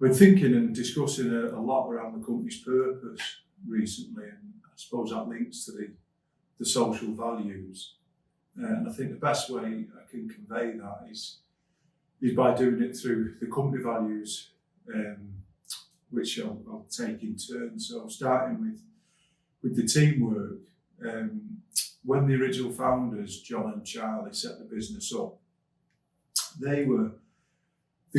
We're thinking and discussing a lot around the company's purpose recently, and I suppose that links to the social values. And I think the best way I can convey that is by doing it through the company values, which I'll take in turn. So starting with the teamwork, when the original founders, John and Charlie, set the business up, they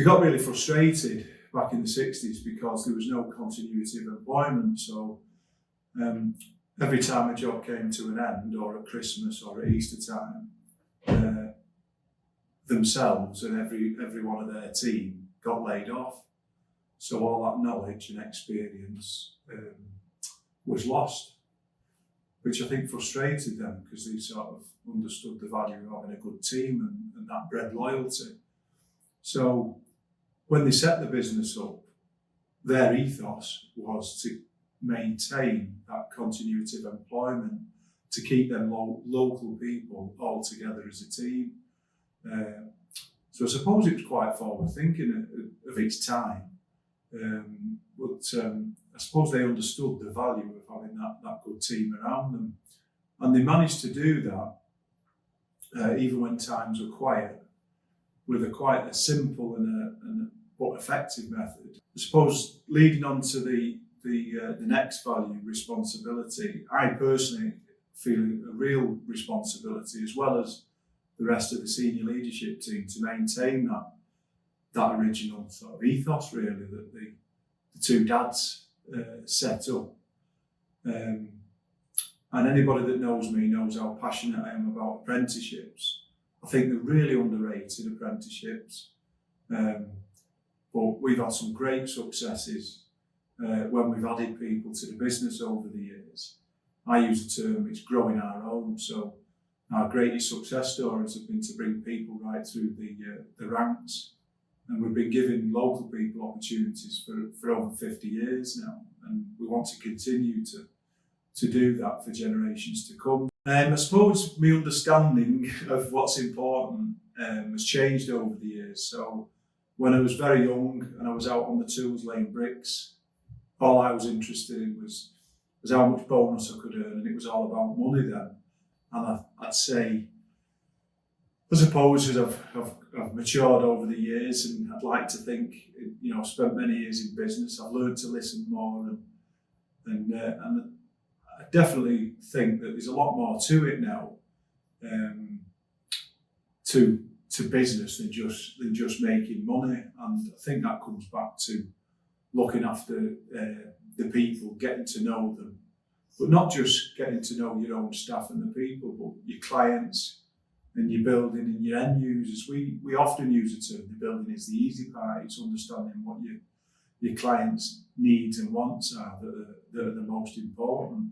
got really frustrated back in the 60s because there was no continuity of employment. So every time a job came to an end, or at Christmas or at Easter time, themselves and every one of their team got laid off. So all that knowledge and experience was lost, which I think frustrated them because they sort of understood the value of having a good team and that bred loyalty. So when they set the business up, their ethos was to maintain that continuity of employment, to keep them local people all together as a team. So I suppose it was quite forward thinking of its time, but I suppose they understood the value of having that good team around them, and they managed to do that even when times were quiet, with quite a simple but effective method. I suppose leading on to the next value, responsibility, I personally feel a real responsibility, as well as the rest of the senior leadership team, to maintain that original sort of ethos, really, that the two dads set up. And anybody that knows me knows how passionate I am about apprenticeships. I think they're really underrated, apprenticeships. But we've had some great successes when we've added people to the business over the years. I use the term, it's growing our own. So our greatest success stories have been to bring people right through the ranks. And we've been giving local people opportunities for over 50 years now. And we want to continue to do that for generations to come. I suppose my understanding of what's important has changed over the years. So when I was very young and I was out on the tools laying bricks, all I was interested in was how much bonus I could earn, and it was all about money then. And I'd say, I suppose, as I've matured over the years, and I'd like to think, I've spent many years in business, I've learned to listen more, and I definitely think that there's a lot more to it now, to business than just making money. And I think that comes back to looking after the people, getting to know them, but not just getting to know your own staff and the people, but your clients and your building and your end users. We often use the term, the building is the easy part. It's understanding what your clients' needs and wants are that are the most important.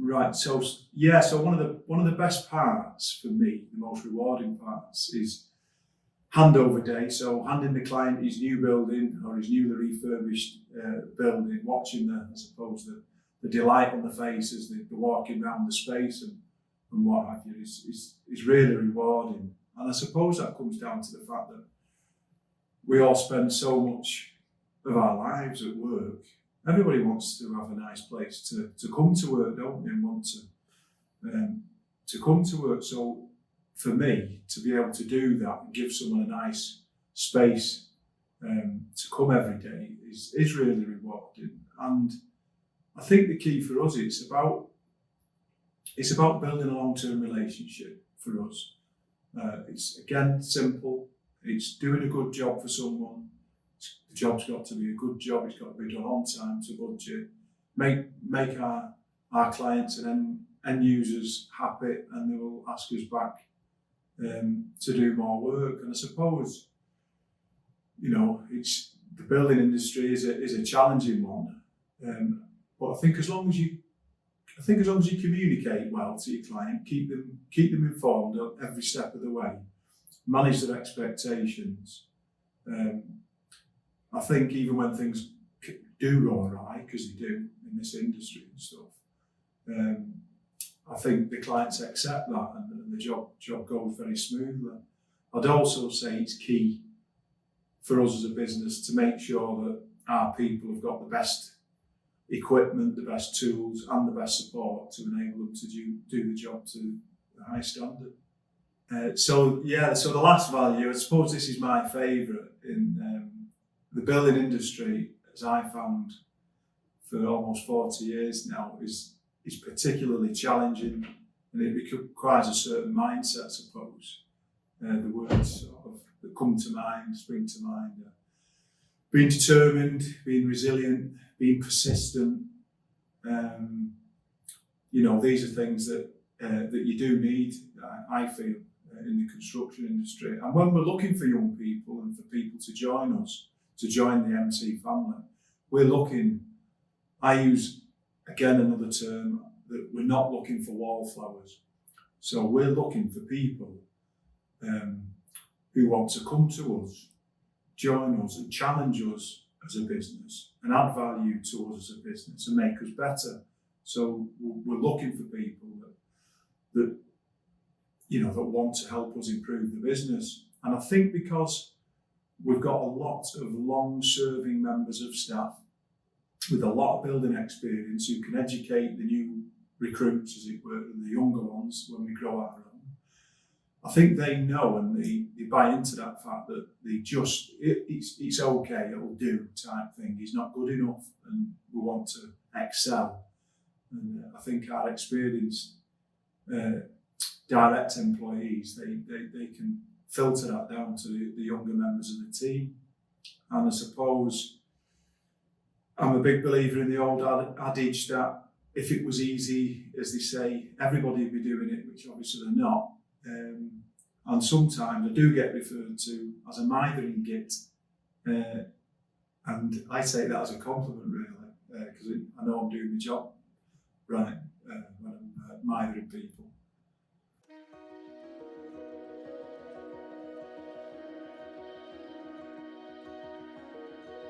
Right, so one of the best parts for me, the most rewarding parts, is handover day. So handing the client his new building or his newly refurbished building, watching the delight on the face as they're walking around the space and what have you is really rewarding. And I suppose that comes down to the fact that we all spend so much of our lives at work. Everybody wants to have a nice place to come to work, don't they, and want to come to work. So for me, to be able to do that and give someone a nice space to come every day is really rewarding. And I think the key for us is about building a long-term relationship for us. It's, again, simple. It's doing a good job for someone. The job's got to be a good job. It's got to be done on time, to budget. Make our clients and end users happy, and they will ask us back to do more work. And I suppose, it's the building industry is a challenging one. But I think as long as you communicate well to your client, keep them informed of every step of the way, manage their expectations. I think even when things do go awry, because they do in this industry and stuff, I think the clients accept that and the job goes very smoothly. I'd also say it's key for us as a business to make sure that our people have got the best equipment, the best tools and the best support to enable them to do the job to a high standard. So the last value, I suppose this is my favourite in the building industry, as I found for almost 40 years now, is particularly challenging, and it requires a certain mindset, I suppose. The words sort of that come to mind, spring to mind, being determined, being resilient, being persistent. These are things that you do need, I feel, in the construction industry. And when we're looking for young people and for people to join us, to join the MC family, we're looking, I use again another term, that we're not looking for wallflowers. So we're looking for people who want to come to us, join us and challenge us as a business and add value to us as a business and make us better. So we're looking for people that want to help us improve the business. And I think because we've got a lot of long-serving members of staff with a lot of building experience who can educate the new recruits, as it were, the younger ones when we grow our own, I think they know and they buy into that fact that it's okay, it'll do type thing. He's not good enough and we want to excel. And I think our experienced direct employees, they can filter that down to the younger members of the team. And I suppose I'm a big believer in the old adage that if it was easy, as they say, everybody would be doing it, which obviously they're not. And sometimes I do get referred to as a mithering git, and I take that as a compliment, really, because I know I'm doing the job right when I'm mithering people.